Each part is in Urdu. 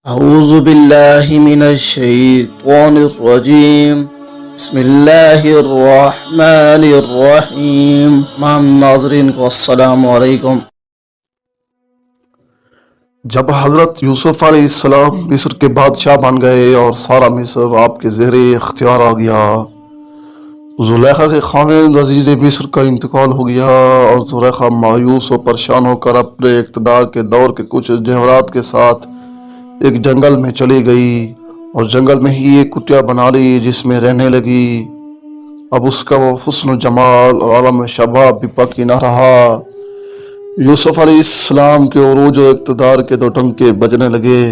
أعوذ بالله من الشيطان الرجيم بسم اللہ الرحمن الرحیم تمام ناظرین کو السلام علیکم۔ جب حضرت یوسف علیہ السلام مصر کے بادشاہ بن گئے اور سارا مصر آپ کے زیر اختیار آ گیا، زلیخا کے خاوند عزیز مصر کا انتقال ہو گیا اور زلیخا مایوس و پریشان ہو کر اپنے اقتدار کے دور کے کچھ جواہرات کے ساتھ ایک جنگل میں چلی گئی اور جنگل میں ہی ایک کٹیا بنا لی جس میں رہنے لگی۔ اب اس کا وہ حسن و جمال اور عالم شباب بھی باقی نہ رہا۔ یوسف علیہ السلام کے عروج و اقتدار کے دو ٹنکے بجنے لگے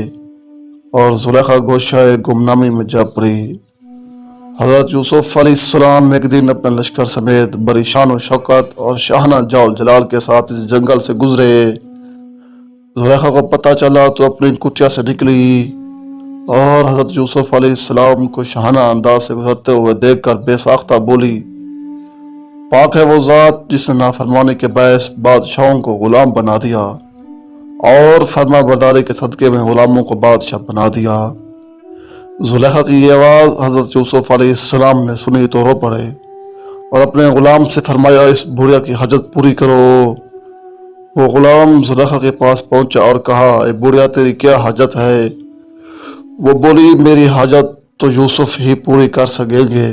اور زلیخا گوشہ گمنامی میں جا پڑی۔ حضرت یوسف علیہ السلام ایک دن اپنے لشکر سمیت بڑی شان و شوکت اور شاہانہ جال جلال کے ساتھ اس جنگل سے گزرے۔ زلیخا کو پتہ چلا تو اپنی کٹیا سے نکلی اور حضرت یوسف علیہ السلام کو شاہانہ انداز سے گزرتے ہوئے دیکھ کر بے ساختہ بولی، پاک ہے وہ ذات جس نے نافرمانی کے باعث بادشاہوں کو غلام بنا دیا اور فرما برداری کے صدقے میں غلاموں کو بادشاہ بنا دیا۔ زلیخا کی یہ آواز حضرت یوسف علیہ السلام نے سنی تو رو پڑے اور اپنے غلام سے فرمایا، اس بڑھیا کی حاجت پوری کرو۔ وہ غلام زلیخا کے پاس پہنچا اور کہا، اے بڑھیا تیری کیا حاجت ہے؟ وہ بولی، میری حاجت تو یوسف ہی پوری کر سکیں گے۔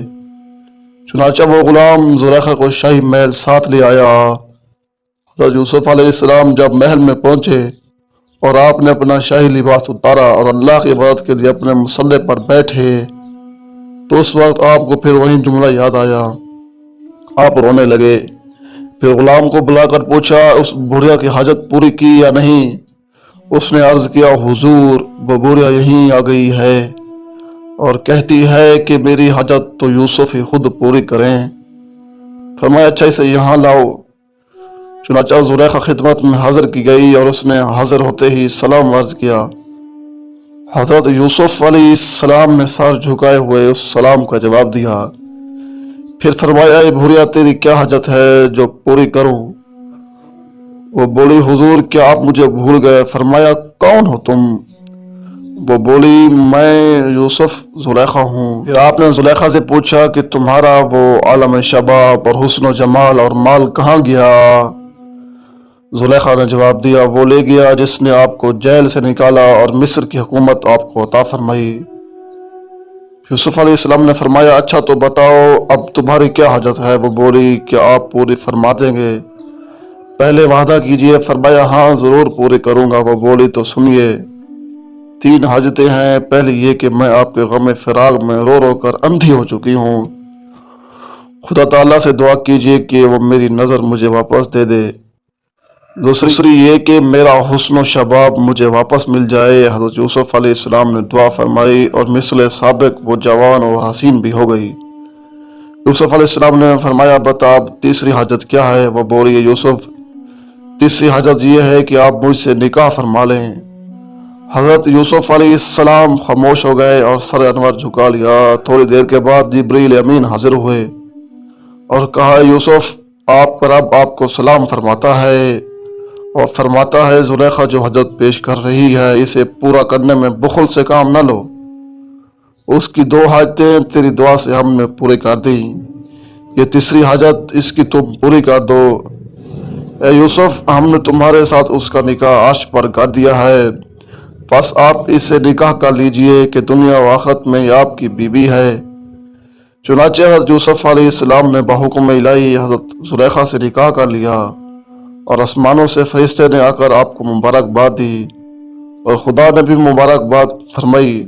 چنانچہ وہ غلام زلیخا کو شاہی محل ساتھ لے آیا۔ حضرت یوسف علیہ السلام جب محل میں پہنچے اور آپ نے اپنا شاہی لباس اتارا اور اللہ کی عبادت کے لیے اپنے مصلے پر بیٹھے تو اس وقت آپ کو پھر وہی جملہ یاد آیا۔ آپ رونے لگے۔ پھر غلام کو بلا کر پوچھا، اس بڑھیا کی حاجت پوری کی یا نہیں؟ اس نے عرض کیا، حضور وہ بڑھیا یہیں آ گئی ہے اور کہتی ہے کہ میری حاجت تو یوسف ہی خود پوری کریں۔ فرمایا، اچھا اسے یہاں لاؤ۔ چنانچہ زلیخا خدمت میں حاضر کی گئی اور اس نے حاضر ہوتے ہی سلام عرض کیا۔ حضرت یوسف علیہ السلام نے سر جھکائے ہوئے اس سلام کا جواب دیا۔ پھر فرمایا، اے بھوریا تیری کیا حاجت ہے جو پوری کروں؟ وہ بولی، حضور کیا آپ مجھے بھول گئے؟ فرمایا، کون ہو تم؟ وہ بولی، میں یوسف زلیخا ہوں۔ پھر آپ نے زلیخا سے پوچھا کہ تمہارا وہ عالم شباب اور حسن و جمال اور مال کہاں گیا؟ زلیخا نے جواب دیا، وہ لے گیا جس نے آپ کو جیل سے نکالا اور مصر کی حکومت آپ کو عطا فرمائی۔ یوسف علیہ السلام نے فرمایا، اچھا تو بتاؤ اب تمہاری کیا حاجت ہے؟ وہ بولی، کیا آپ پوری فرما دیں گے؟ پہلے وعدہ کیجئے۔ فرمایا، ہاں ضرور پوری کروں گا۔ وہ بولی، تو سنیے، 3 حاجتیں ہیں۔ پہلی یہ کہ میں آپ کے غم فراق میں رو رو کر اندھی ہو چکی ہوں، خدا تعالیٰ سے دعا کیجئے کہ وہ میری نظر مجھے واپس دے دے۔ دوسری یہ کہ میرا حسن و شباب مجھے واپس مل جائے۔ حضرت یوسف علیہ السلام نے دعا فرمائی اور مثل سابق وہ جوان اور حسین بھی ہو گئی۔ یوسف علیہ السلام نے فرمایا، بتا اب تیسری حاجت کیا ہے؟ وہ بولی، یوسف تیسری حاجت یہ ہے کہ آپ مجھ سے نکاح فرما لیں۔ حضرت یوسف علیہ السلام خاموش ہو گئے اور سر انور جھکا لیا۔ تھوڑی دیر کے بعد جبریل امین حاضر ہوئے اور کہا، یوسف آپ کا رب آپ کو سلام فرماتا ہے اور فرماتا ہے زلیخا جو حاجت پیش کر رہی ہے اسے پورا کرنے میں بخل سے کام نہ لو۔ اس کی 2 حاجتیں تیری دعا سے ہم نے پوری کر دی، یہ تیسری حاجت اس کی تم پوری کر دو۔ اے یوسف ہم نے تمہارے ساتھ اس کا نکاح عرش پر کر دیا ہے، بس آپ اس سے نکاح کر لیجئے کہ دنیا و آخرت میں یہ آپ کی بیوی ہے۔ چنانچہ حضرت یوسف علیہ السلام نے بحکم الہی حضرت زلیخا سے نکاح کر لیا اور آسمانوں سے فرشتے نے آ کر آپ کو مبارکباد دی اور خدا نے بھی مبارکباد فرمائی۔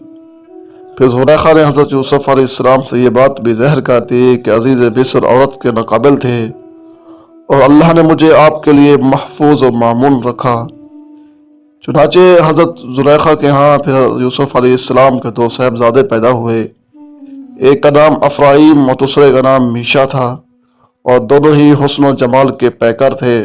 پھر زلیخا نے حضرت یوسف علیہ السلام سے یہ بات بھی ظاہر کر دی کہ عزیز مصر عورت کے ناقابل تھے اور اللہ نے مجھے آپ کے لیے محفوظ و مامون رکھا۔ چنانچہ حضرت زلیخا کے ہاں پھر یوسف علیہ السلام کے 2 صاحبزادے پیدا ہوئے، ایک کا نام افرایم اور دوسرے کا نام میشا تھا اور دونوں ہی حسن و جمال کے پیکر تھے۔